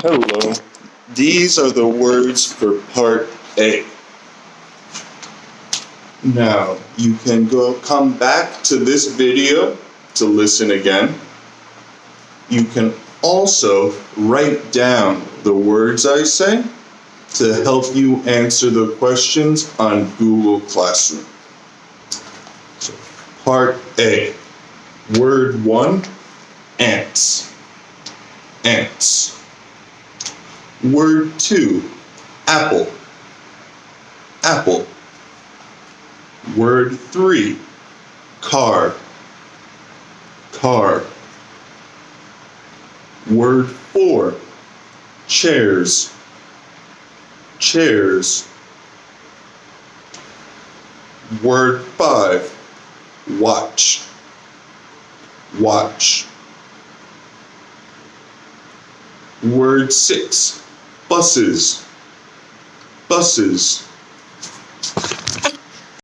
Hello. These are the words for part A. Now, you can come back to this video to listen again. You can also write down the words I say to help you answer the questions on Google Classroom. So, part A. Word 1, ants. Ants. Word 2, apple. Apple. Word 3, car. Car. Word 4, chairs. Chairs. Word 5, watch. Watch. Word 6, buses. Buses.